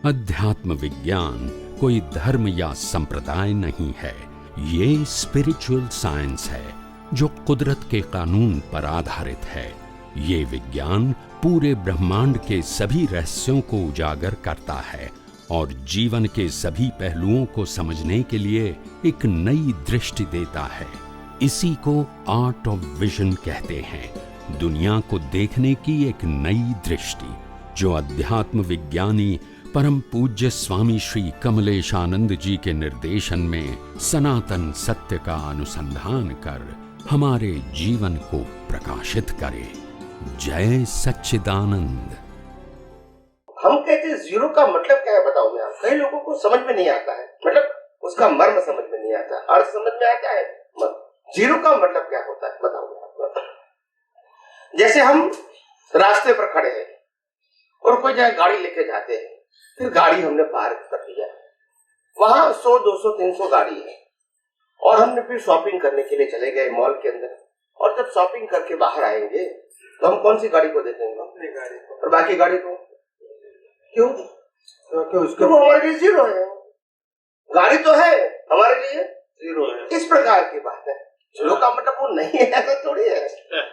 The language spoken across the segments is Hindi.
अध्यात्म विज्ञान कोई धर्म या संप्रदाय नहीं है, ये स्पिरिचुअल साइंस है जो कुदरत के कानून पर आधारित है। ये विज्ञान पूरे ब्रह्मांड के सभी रहस्यों को उजागर करता है और जीवन के सभी पहलुओं को समझने के लिए एक नई दृष्टि देता है। इसी को आर्ट ऑफ विजन कहते हैं, दुनिया को देखने की एक नई दृष्टि, जो अध्यात्म विज्ञानी परम पूज्य स्वामी श्री कमलेशानंद जी के निर्देशन में सनातन सत्य का अनुसंधान कर हमारे जीवन को प्रकाशित करे। जय सच्चिदानंद। हम कहते हैं जीरो का मतलब क्या है, बताओ मैं। कई लोगों को समझ में नहीं आता है, मतलब उसका मर्म समझ में नहीं आता, अर्थ समझ में आता है, जीरो का मतलब क्या होता है बताओ मैं। जैसे हम रास्ते पर खड़े हैं और कोई जगह गाड़ी लेके जाते हैं, फिर गाड़ी हमने पार्क कर दिया, वहां 100, 200, 300 गाड़ी है और हमने फिर शॉपिंग करने के लिए चले गए मॉल के अंदर, और जब शॉपिंग करके बाहर आएंगे तो हम कौन सी गाड़ी को देखेंगे? अपनी गाड़ी को। और बाकी गाड़ी को क्यों? क्योंकि वो हमारे लिए जीरो है। गाड़ी तो है, हमारे लिए जीरो है। इस प्रकार की बात है। जीरो का मतलब वो नहीं है, ऐसा थोड़ी है।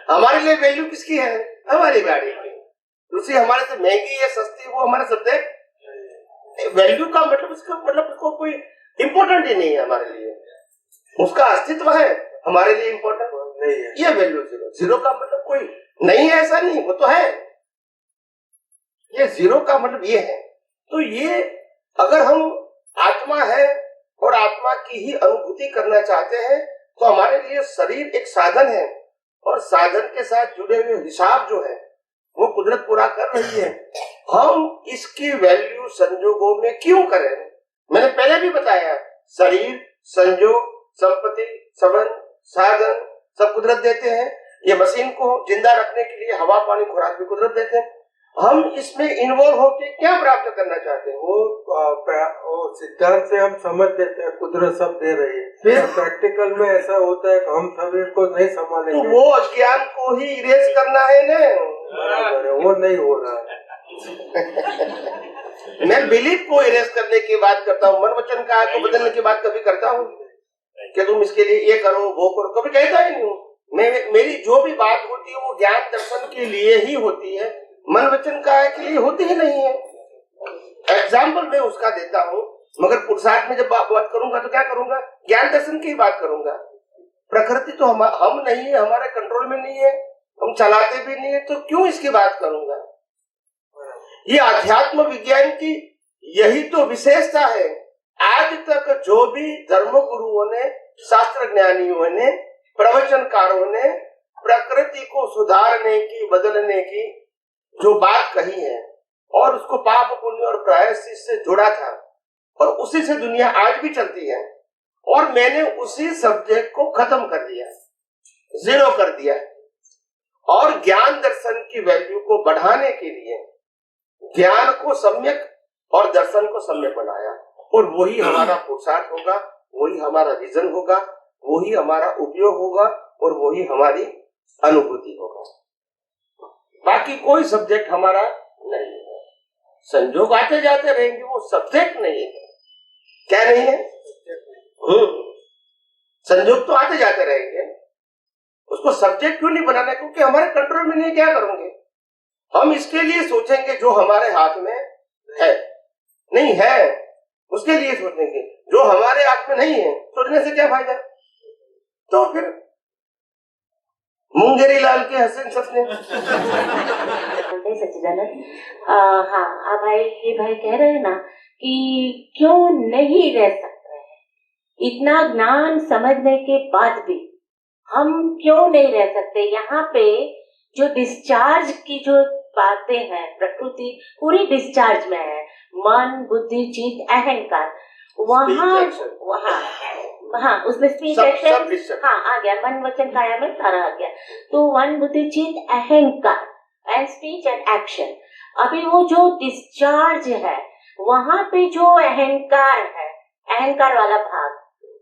हमारे लिए वैल्यू किसकी है? हमारी गाड़ी की। दूसरी हमारे से महंगी है, सस्ती, वो हमारा सब्जेक्ट। वैल्यू का मतलब उसको कोई इम्पोर्टेंट ही नहीं है हमारे लिए, उसका अस्तित्व है, हमारे लिए इम्पोर्टेंट नहीं है। ये वैल्यू जीरो। जीरो का मतलब कोई नहीं है ऐसा नहीं, वो तो है। ये जीरो का मतलब ये है। तो ये अगर हम आत्मा है और आत्मा की ही अनुभूति करना चाहते हैं तो हमारे लिए शरीर एक साधन है, और साधन के साथ जुड़े हुए हिसाब जो है वो कुदरत पूरा कर रही है। हम इसकी वैल्यू संजोगों में क्यों करें? मैंने पहले भी बताया, शरीर, संजोग, संपत्ति, संबंध, साधन सब कुदरत देते हैं। ये मशीन को जिंदा रखने के लिए हवा, पानी, खुराक भी कुदरत देते हैं। हम इसमें इन्वॉल्व होकर क्या प्राप्त करना चाहते हैं? वो सिद्धांत से हम समझ लेते हैं कुदरत सब दे रही है, फिर प्रैक्टिकल में ऐसा होता है कि हम शरीर को नहीं संभालेंगे, तो वो अज्ञान को ही इरेज करना है ना। वो नहीं हो रहा है। मैं बिलीफ को इरेज करने की बात करता हूँ, मन वचन का को बदलने की बात कभी करता हूँ कि तुम इसके लिए ये करो वो करो, कभी कहता ही नहीं हूँ। मेरी जो भी बात होती है वो ज्ञान दर्शन के लिए ही होती है, मन वचन का के लिए होती ही नहीं है। एग्जाम्पल मैं उसका देता हूँ, मगर पुरुषार्थ में जब बात करूंगा तो क्या करूंगा? ज्ञान दर्शन की बात करूंगा। प्रकृति तो हम नहीं है, हमारे कंट्रोल में नहीं है, हम चलाते भी नहीं है, तो क्यों इसकी बात करूंगा? ये अध्यात्म विज्ञान की यही तो विशेषता है। आज तक जो भी धर्म गुरुओं ने, शास्त्र ज्ञानियों ने, प्रवचनकारों ने प्रकृति को सुधारने की, बदलने की जो बात कही है और उसको पाप पुण्य और प्रायश्चित से जोड़ा था, और उसी से दुनिया आज भी चलती है, और मैंने उसी सब्जेक्ट को खत्म कर दिया, जीरो कर दिया, और ज्ञान दर्शन की वैल्यू को बढ़ाने के लिए ज्ञान को सम्यक और दर्शन को सम्यक बनाया। और वही हमारा पुरुषार्थ होगा, वही हमारा विजन होगा, वही हमारा उपयोग होगा, और वही हमारी अनुभूति होगा। बाकी कोई सब्जेक्ट हमारा नहीं है। संजोग आते जाते रहेंगे, वो सब्जेक्ट नहीं है। क्या नहीं है? संजोग तो आते जाते रहेंगे, उसको सब्जेक्ट क्यों नहीं बनाना? क्योंकि हमारे कंट्रोल में नहीं। क्या करोगे? हम इसके लिए सोचेंगे जो हमारे हाथ में है, नहीं है उसके लिए सोचेंगे। जो हमारे हाथ में नहीं है, सोचने से क्या फायदा? तो फिर मुंगेरी लाल के हसन सपने। सच्चिदानंद, हाँ भाई, ये भाई कह रहे हैं ना कि क्यों नहीं रह सकते हैं, इतना ज्ञान समझने के बाद भी हम क्यों नहीं रह सकते? यहाँ पे जो डिस्चार्ज की जो बातें हैं, प्रकृति पूरी डिस्चार्ज में है, मन, बुद्धि, चित्त, अहंकार, वहाँ उसमें स्पीच एक्शन, हाँ आ गया, मन वचन काया में सारा आ गया। तो मन, बुद्धि, चित्त, अहंकार एंड स्पीच एंड एक्शन, अभी वो जो डिस्चार्ज है वहाँ पे जो अहंकार है, अहंकार वाला भाग,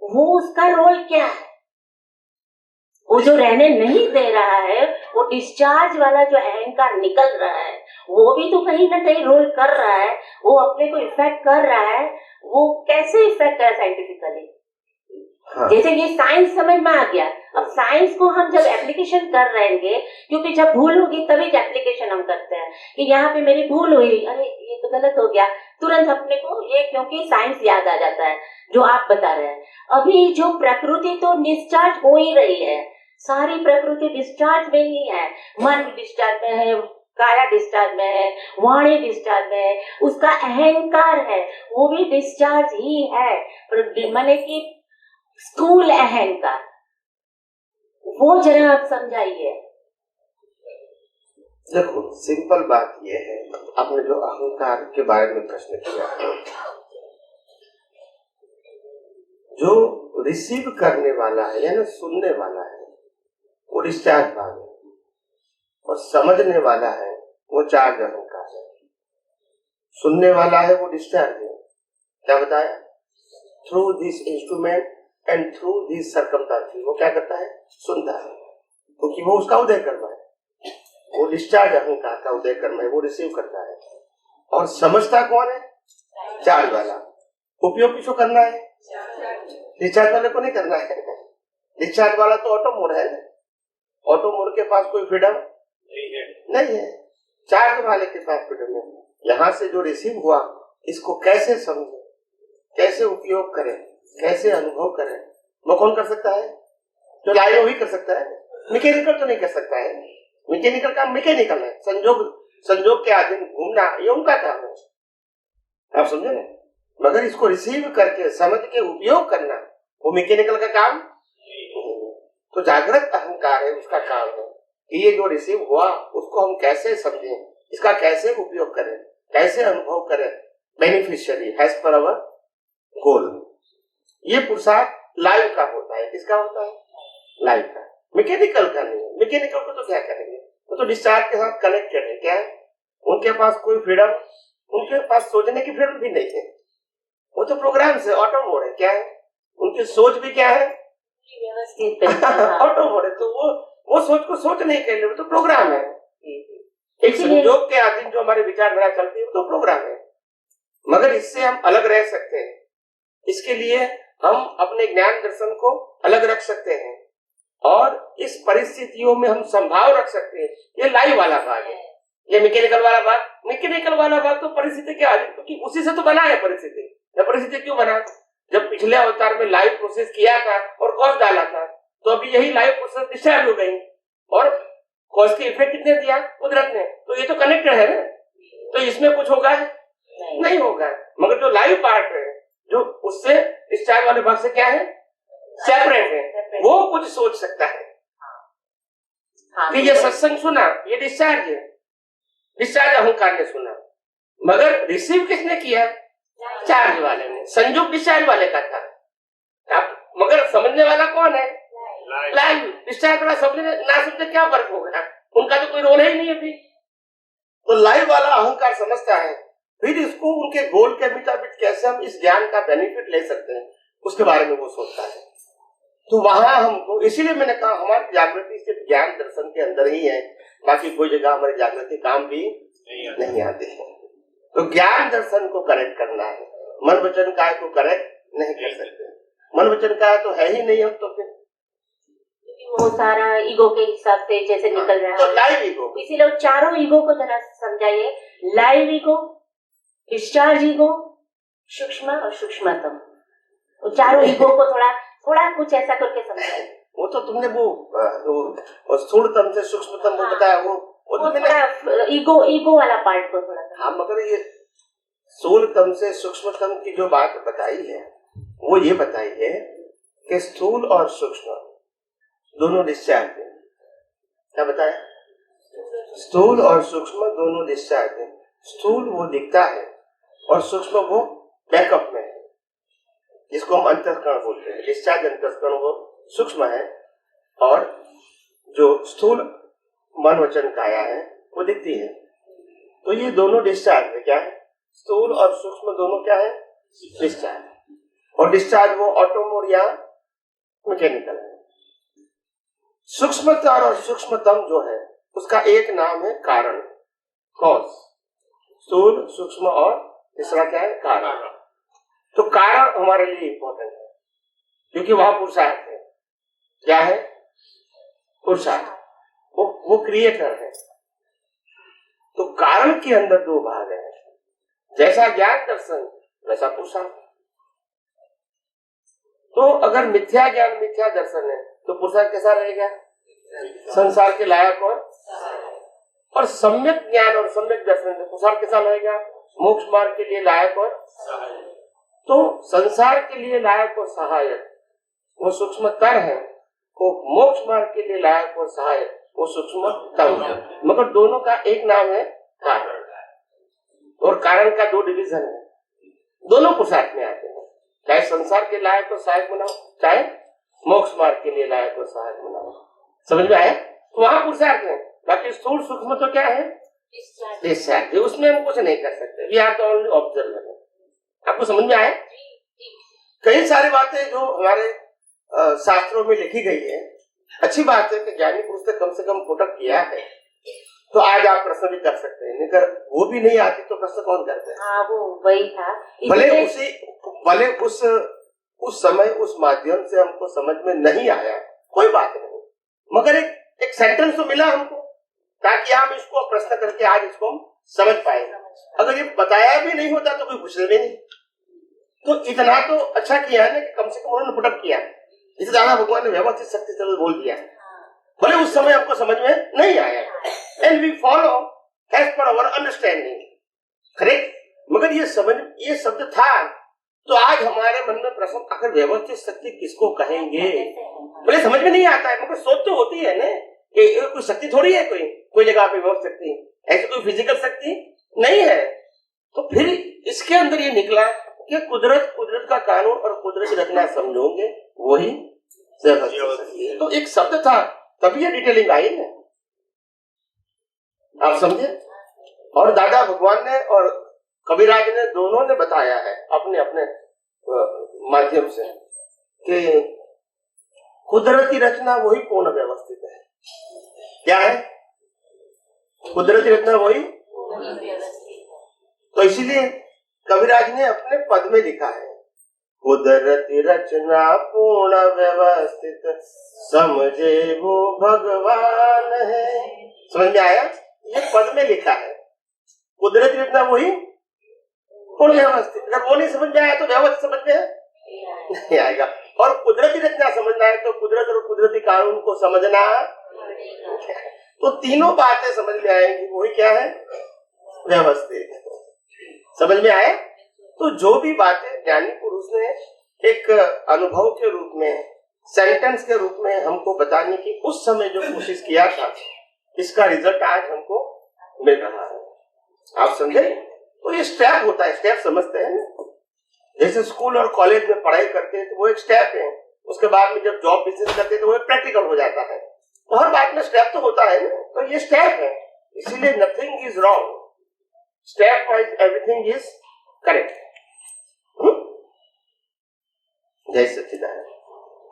वो उसका रोल क्या है? वो जो रहने नहीं दे रहा है, वो डिस्चार्ज वाला जो अहंकार निकल रहा है, वो भी तो कहीं ना कहीं रोल कर रहा है, वो अपने को इफेक्ट कर रहा है। वो कैसे इफेक्ट है साइंटिफिकली? हाँ। जैसे ये साइंस समझ में आ गया, अब साइंस को हम जब एप्लीकेशन कर रहेंगे, क्योंकि जब भूल होगी तभी एप्लीकेशन हम करते हैं कि यहाँ पे मेरी भूल हुई, अरे ये तो गलत हो गया, तुरंत अपने को ये, क्योंकि साइंस याद आ जाता है जो आप बता रहे हैं। अभी जो प्रकृति तो डिस्चार्ज हो ही रही है, सारी प्रकृति डिस्चार्ज में ही है। मन डिस्चार्ज में है, काया डिस्चार्ज में है, वाणी डिस्चार्ज में है, उसका अहंकार है वो भी डिस्चार्ज ही है। माने कि स्थूल अहंकार, वो जरा आप समझाइए। देखो सिंपल बात यह है, आपने जो अहंकार के बारे में प्रश्न किया, जो रिसीव करने वाला है या ना सुनने वाला है वो डिस्चार्ज भाग है, और समझने वाला है वो चार्ज अहंकार है। सुनने वाला है वो डिस्चार्ज है। क्या बताया? Through this instrument and through this circumstances, वो क्या करता है? सुनता है, क्योंकि वो उसका उदय कर्म है, वो डिस्चार्ज अहंकार का उदय कर्म है, वो रिसीव करता है। और समझता कौन है? चार्ज वाला। उपयोग किसको करना है? डिस्चार्ज वाले को नहीं करना है। डिस्चार्ज वाला तो ऑटो मोड है ना, ऑटो मोड के पास कोई फ्रीडम नहीं है, चार्ज वाले के पास फ्रीडम है। यहाँ से जो रिसीव हुआ इसको कैसे समझे, कैसे उपयोग करें, कैसे अनुभव करें, वो कौन कर सकता है? जो लाइव ही कर सकता है, मैकेनिकल तो नहीं कर सकता है। मैकेनिकल काम मैकेनिकल है, संजोग के अधीन घूमना ये उनका काम है, आप समझे ना। मगर इसको रिसीव करके समझ के उपयोग करना वो मैकेनिकल का काम। तो जागृत अहंकार है, उसका काम है कि ये जो रिसीव हुआ उसको हम कैसे समझें, इसका कैसे उपयोग करें, कैसे अनुभव करें, बेनिफिशियरी एज पर अवर गोल। ये पुरुषार्थ लाइव का होता है। किसका होता है? लाइव का, मैकेनिकल का नहीं है। मैकेनिकल को तो क्या करेंगे, वो तो डिस्चार्ज के साथ कनेक्टेड है। क्या है? उनके पास कोई फ्रीडम, उनके पास सोचने की फ्रीडम भी नहीं है, वो तो प्रोग्राम से ऑटो मोड है। क्या है? उनकी सोच भी क्या है? व्यवस्थित ऑटो मोड है। तो वो सोच को सोच नहीं कर ले, वो तो प्रोग्राम है। एक संयोग के अधीन जो हमारे विचारधारा चलती है वो तो प्रोग्राम है। मगर इससे हम अलग रह सकते हैं, इसके लिए हम अपने ज्ञान दर्शन को अलग रख सकते हैं और इस परिस्थितियों में हम संभाव रख सकते हैं। ये लाइव वाला भाग है। ये मैकेनिकल वाला भाग तो परिस्थिति के आधीन, क्योंकि उसी से तो बना है परिस्थिति। परिस्थिति क्यों बना? जब पिछले अवतार में लाइव प्रोसेस किया था और कॉज डाला था, तो अभी यही लाइव प्रोसेस डिस्चार्ज हो गई और कॉज के इफेक्ट कितने दिया? कुदरत ने। तो ये तो कनेक्टेड है ना, तो इसमें कुछ होगा नहीं होगा। मगर जो लाइव पार्ट है, जो उससे डिस्चार्ज वाले भाग से क्या है? सेपरेट है, वो कुछ सोच सकता है कि ये सत्संग सुना, ये डिस्चार्ज है, डिस्चार्ज अहंकार ने सुना। मगर रिसीव किसने किया? चार्ज वाले ने। संयोग डिस्चार्ज वाले का था, मगर समझने वाला कौन है? लाइव। डिस्चार्ज वाला समझने ना समझे क्या फर्क होगा, उनका तो कोई रोल ही नहीं है अभी। तो लाइव वाला अहंकार समझता है, फिर इसको उनके गोल के मुताबिक कैसे हम इस ज्ञान का बेनिफिट ले सकते हैं उसके बारे में वो सोचता है। तो वहां हमको, इसीलिए मैंने कहा हमारी जागृति सिर्फ ज्ञान दर्शन के अंदर ही है, बाकी कोई जगह हमारी जागृति काम भी नहीं आती है। तो ज्ञान दर्शन को करेक्ट करना है, मन वचन काय को करेक्ट नहीं कर सकते। मन वचन काय तो है ही नहीं हम, तो फिर वो सारा ईगो के हिसाब से जैसे निकल रहा है, तो लाइव ईगो। इसीलिए चारों ईगो को जरा समझाइए। लाइव ईगो, डिस्चार्ज ईगो, सूक्ष्म और सूक्ष्मतम, वो चारों ईगो को थोड़ा कुछ ऐसा करके समझाइए। वो तो तुमने वो स्थूलतम से सूक्ष्मतम को बताया, वो तो मैंने ईगो वाला पार्ट को थोड़ा। हाँ, मगर ये स्थूलतम से सूक्ष्मतम की जो बात बताई है वो ये बताई है कि स्थूल और सूक्ष्म दोनों डिस्चार्ज है। क्या बताया? स्थूल और सूक्ष्म दोनों डिस्चार्ज है। स्थूल वो दिखता है और सूक्ष्म वो बैकअप में है, जिसको हम अंतःकरण बोलते हैं। डिस्चार्ज अंतःकरण वो सूक्ष्म है और जो स्थूल मन वचन काया है वो दिखती है। तो ये दोनों डिस्चार्ज है। क्या है? स्थूल और सूक्ष्म दोनों क्या है? डिस्चार्ज। और डिस्चार्ज वो ऑटो मोड या मैकेनिकल है। सूक्ष्मतर और सूक्ष्मतम जो है उसका एक नाम है कारण, कॉज। स्थूल, सूक्ष्म और तीसरा क्या है, कारण। तो कारण हमारे लिए इंपॉर्टेंट है क्योंकि वहां पुरुषार्थ है। क्या है? पुरुषार्थ। वो क्रिएटर है। तो कारण के अंदर दो भाग है, जैसा ज्ञान दर्शन वैसा पुरुषार्थ। तो अगर मिथ्या ज्ञान मिथ्या दर्शन है तो पुरुषार्थ कैसा रहेगा? संसार के लायक और सम्यक ज्ञान और सम्यक दर्शन है पुरुषार्थ कैसा रहेगा? मोक्ष मार्ग के लिए लायक और तो संसार के लिए लायक और सहायक वो सूक्ष्मतर है, वो मोक्ष मार्ग के लिए लायक और सहायक वो सूक्ष्मतम है। मगर दोनों का एक नाम है कारण, और कारण का दो डिवीजन है, दोनों पुरुषार्थ में आते हैं। चाहे संसार के लायक को सहायक बनाओ, चाहे मोक्ष मार्ग के लिए लायक को सहायक बनाओ। समझ में आया? तो वहां पुरुषार्थ है। बाकी स्थूल सूक्ष्म तो क्या है? डिस्चार्ज। उसमें हम कुछ नहीं कर सकते, we are the only observer. आपको समझ में आया? कई सारी बातें जो हमारे शास्त्रों में लिखी गई है, अच्छी बात है कि ज्ञानी पुरुष ने कम से कम कोटक किया है। तो आज आप प्रश्न भी कर सकते हैं, लेकिन वो भी नहीं आती तो प्रश्न कौन करते हैं? हाँ, वो वही था। भले उस समय उस माध्यम से हमको समझ में नहीं आया, कोई बात नहीं, मगर एक सेंटेंस तो मिला हमको, ताकि हम इसको प्रश्न करके आज इसको हम समझ पाए। अगर ये बताया भी नहीं होता तो कोई पूछने भी नहीं। तो इतना तो अच्छा किया है ना कि कम से कम उन्होंने पुटअप किया। इससे ज्यादा भगवान ने व्यवस्थित शक्ति से बोल दिया, भले उस समय आपको समझ में नहीं आया। And we follow as per our understanding, correct. मगर ये शब्द था, तो आज हमारे मन में प्रश्न, आखिर व्यवस्थित शक्ति किसको कहेंगे? भले समझ में नहीं आता है, मगर सोच तो होती है ना कि कोई शक्ति थोड़ी है, कोई जगह पे व्यवस्थित शक्ति, ऐसी कोई फिजिकल शक्ति नहीं है। तो फिर इसके अंदर ये निकला कि कुदरत का कानून और कुदरत की रचना समझोगे वही तो एक शब्द था, तभी ये डिटेलिंग आई है, आप समझे। और दादा भगवान ने और कबीराज ने दोनों ने बताया है अपने अपने माध्यम से कि कुदरती रचना वही पूर्ण व्यवस्थित है। क्या है? कुदरती रचना वही। तो इसीलिए कबीराज ने अपने पद में लिखा है, कुदरती रचना पूर्ण व्यवस्थित समझे वो भगवान है। समझ में आया? ये पद में लिखा है, कुदरती रचना वही पूर्ण व्यवस्थित। अगर वो नहीं समझ में आया तो व्यवस्थित समझ में नहीं आएगा। और कुदरती रचना समझना है तो कुदरत और कुदरती कानून को समझना, तो तीनों बातें समझ में आएंगी, वही क्या है? व्यवस्थित। समझ में आया? तो जो भी बातें ज्ञानी पुरुष ने एक अनुभव के रूप में, सेंटेंस के रूप में हमको बताने की उस समय जो कोशिश किया था, इसका रिजल्ट आज हमको मिल रहा है। आप समझे? तो ये स्टेप होता है, स्टेप समझते हैं ना। जैसे स्कूल और कॉलेज में पढ़ाई करते हैं तो वो एक स्टेप है, उसके बाद में जब जॉब बिजनेस करते हैं तो वो एक प्रैक्टिकल हो जाता है। तो हर बात में स्टेप तो होता है ना, तो ये स्टेप है। इसीलिए nothing is wrong, step wise everything is correct. जय सच्चिदानंद।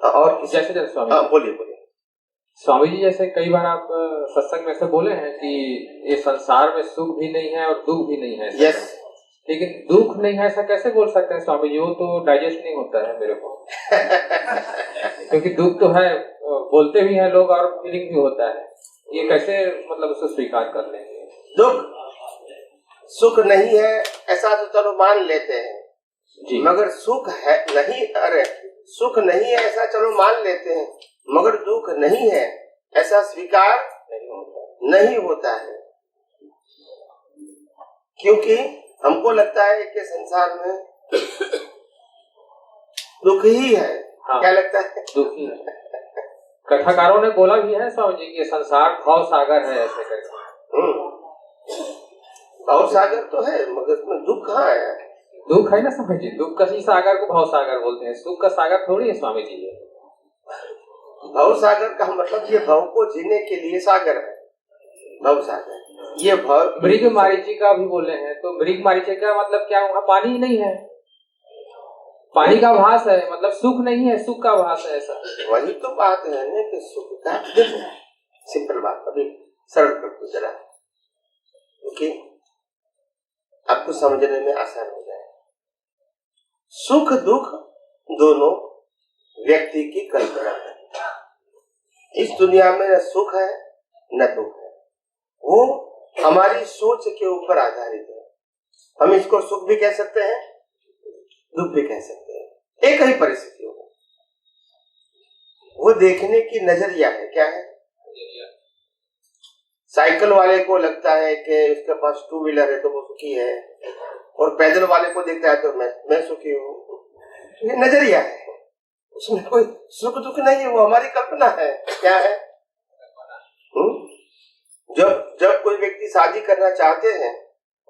और जैसे स्वामी बोलिए। स्वामी जी, जैसे कई बार आप सत्संग में से बोले हैं कि ये संसार में सुख भी नहीं है और दुख भी नहीं है। यस। लेकिन दुख नहीं है ऐसा कैसे बोल सकते हैं स्वामी जी? वो तो डाइजेस्ट नहीं होता है मेरे को। क्योंकि दुख तो है, बोलते भी हैं लोग और फीलिंग भी होता है, ये कैसे मतलब उसको स्वीकार कर लेंगे? दुख सुख नहीं है ऐसा तो चलो मान लेते हैं जी, मगर सुख है नहीं, अरे सुख नहीं है ऐसा चलो मान लेते हैं, मगर दुख नहीं है ऐसा स्वीकार नहीं होता है। क्योंकि हमको लगता है कि संसार में दुख ही है। हाँ, क्या लगता है? दुख ही है। कथाकारों ने बोला भी है स्वामी जी कि संसार भाव सागर है, ऐसे करके। भाव सागर तो है मगर उसमें दुख कहाँ है? दुख है ना स्वामी जी, दुख का ही सागर को भाव सागर बोलते हैं, सुख का सागर थोड़ी है स्वामी जी। भाव सागर का मतलब ये भाव को जीने के लिए सागर है, भाव सागर। ये भाव मृग मारीचिका भी बोले हैं, तो मृग मारीचिका मतलब क्या? वहाँ पानी ही नहीं है, पानी का भास है, मतलब सुख नहीं है, सुख का भास है। ऐसा वही तो बात है ना कि सुख का, सिंपल बात, अभी सरल कर दो जरा। ओके, आपको समझने में आसान हो जाए। सुख दुख दोनों व्यक्ति की कल्पना है। इस दुनिया में न सुख है न दुख है, वो हमारी सोच के ऊपर आधारित है। हम इसको सुख भी कह सकते हैं, दुख भी कह सकते हैं, एक ही परिस्थिति हो। वो देखने की नजरिया है। क्या है? साइकिल वाले को लगता है कि उसके पास टू व्हीलर है तो वो सुखी है, और पैदल वाले को देखता है तो मैं सुखी हूँ। ये नजरिया है, उसमें कोई सुख दुख नहीं है, वो हमारी कल्पना है। क्या है? जब कोई व्यक्ति शादी करना चाहते हैं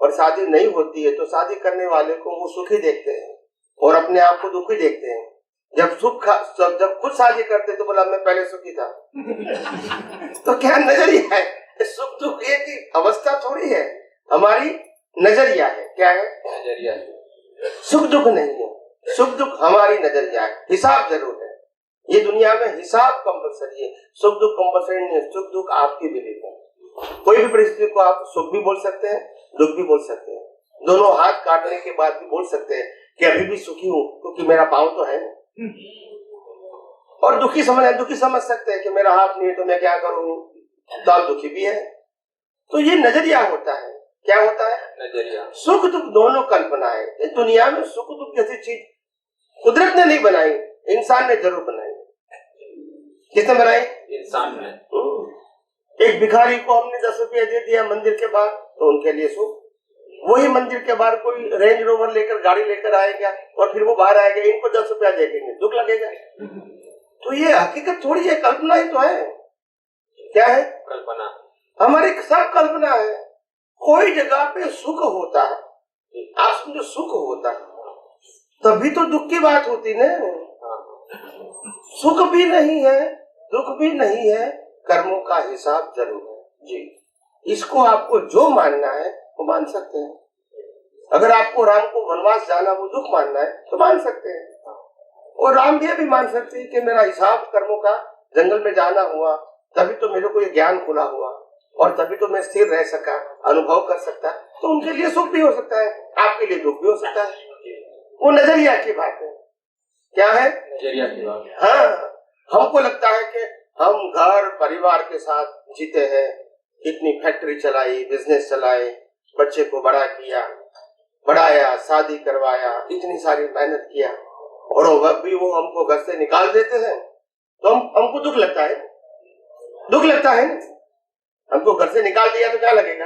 और शादी नहीं होती है तो शादी करने वाले को वो सुखी देखते हैं और अपने आप को दुखी देखते हैं। जब खुद शादी करते तो बोला मैं पहले सुखी था। तो क्या नजरिया है? सुख दुख एक ही अवस्था थोड़ी है, हमारी नजरिया है। क्या है? नजरिया। सुख दुख नहीं है, सुख दुख हमारी नजरिया है। हिसाब जरूर है, ये दुनिया में हिसाब कंपलसरी है, सुख दुख कंपलसरी नहीं है। सुख दुख आपकी बिलीफ है। कोई भी परिस्थिति को आप सुख भी बोल सकते हैं, दुख भी बोल सकते हैं। दोनों हाथ काटने के बाद भी बोल सकते हैं कि अभी भी सुखी हूँ क्योंकि मेरा पाँव तो है। और दुखी समझ सकते हैं कि मेरा हाथ नहीं है तो मैं क्या करूँ, तो आप दुखी भी है। तो ये नजरिया होता है। क्या होता है? नजरिया। सुख दुख दोनों कल्पना है। इस दुनिया में सुख दुख जैसी चीज कुदरत ने नहीं बनाई, इंसान ने जरूर बनाई। किसने बनाई? इंसान ने। एक भिखारी को हमने 10 रुपया दे दिया मंदिर के बाहर तो उनके लिए सुख। वही मंदिर के बाहर कोई रेंज रोवर लेकर गाड़ी लेकर आएगा और फिर वो बाहर आएगा, इनको 10 रुपया देंगे, दुख लगेगा। तो ये हकीकत थोड़ी है, कल्पना ही तो है। क्या है? कल्पना। हमारी सब कल्पना है। कोई जगह पे सुख होता है, आप समझो सुख होता है, तभी तो दुख की बात होती ना। सुख भी नहीं है, दुख भी नहीं है, कर्मों का हिसाब जरूर है जी। इसको आपको जो मानना है वो मान सकते हैं। अगर आपको राम को वनवास जाना वो दुख मानना है तो मान सकते हैं, और राम भी मान सकते हैं कि मेरा हिसाब कर्मों का जंगल में जाना हुआ, तभी तो मेरे को ये ज्ञान खुला हुआ और तभी तो मैं स्थिर रह सका, अनुभव कर सकता। तो उनके लिए सुख भी हो सकता है, आपके लिए दुख भी हो सकता है। वो नजरिया की बात है। क्या है? नजरिया की बात। हाँ, हमको लगता है कि हम घर परिवार के साथ जीते हैं, इतनी फैक्ट्री चलाई, बिजनेस चलाए, बच्चे को बड़ा किया, बढ़ाया, शादी करवाया, इतनी सारी मेहनत किया, और वह भी वो हमको घर से निकाल देते हैं तो हमको दुख लगता है। दुख लगता है ना, हमको घर से निकाल दिया तो क्या लगेगा।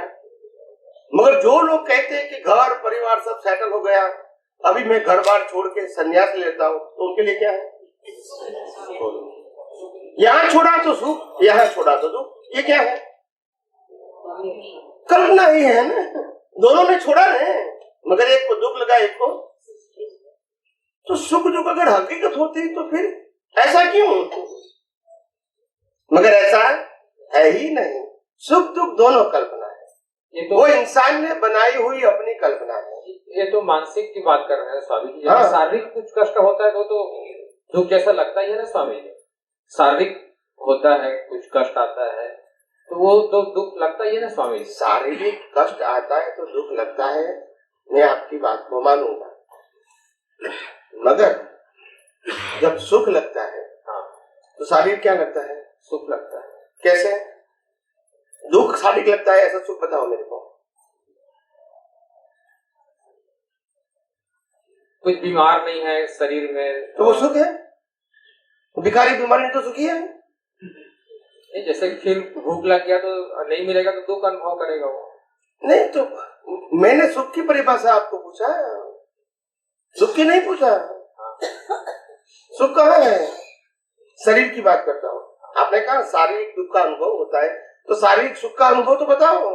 मगर जो लोग कहते हैं कि घर परिवार सब सेटल हो गया, अभी मैं घर बार छोड़ के संन्यास लेता हूँ, तो उनके लिए क्या है? यहाँ छोड़ा तो सुख, यहाँ छोड़ा तो दुख। ये क्या है? कल्पना ही है ना। दोनों ने छोड़ा है, मगर एक को दुख लगा, एक को। तो सुख दुख अगर हकीकत होती तो फिर ऐसा क्यों? मगर ऐसा है ही नहीं। सुख दुख दोनों कल्पना है, ये तो वो इंसान ने बनाई हुई अपनी कल्पना है। ये तो मानसिक की बात कर रहे हैं स्वामी जी। हाँ। शारीरिक कुछ कष्ट होता है तो दुख जैसा लगता ही है ना स्वामी जी। शारीरिक होता है, कुछ कष्ट आता है तो वो तो दुख लगता ही है ना स्वामी जी। शारीरिक कष्ट आता है तो दुख लगता है, मैं आपकी बात को मानूंगा। मगर जब सुख लगता है हाँ, तो शारीरिक क्या लगता है? सुख लगता है। कैसे? दुख शारीरिक लगता है, ऐसा सुख बताओ मेरे को। कुछ बीमार नहीं है शरीर में तो वो सुख है। भिखारी बीमारी तो सुखी है। नहीं, जैसे फिर भूख लग गया तो नहीं मिलेगा तो दुख अनुभव करेगा वो। नहीं, तो मैंने सुख की परिभाषा आपको पूछा, सुख की नहीं पूछा। सुख कहाँ है? शरीर की बात करता हूँ। आपने कहा शारीरिक दुख का अनुभव होता है, तो शारीरिक सुख का अनुभव तो बताओ।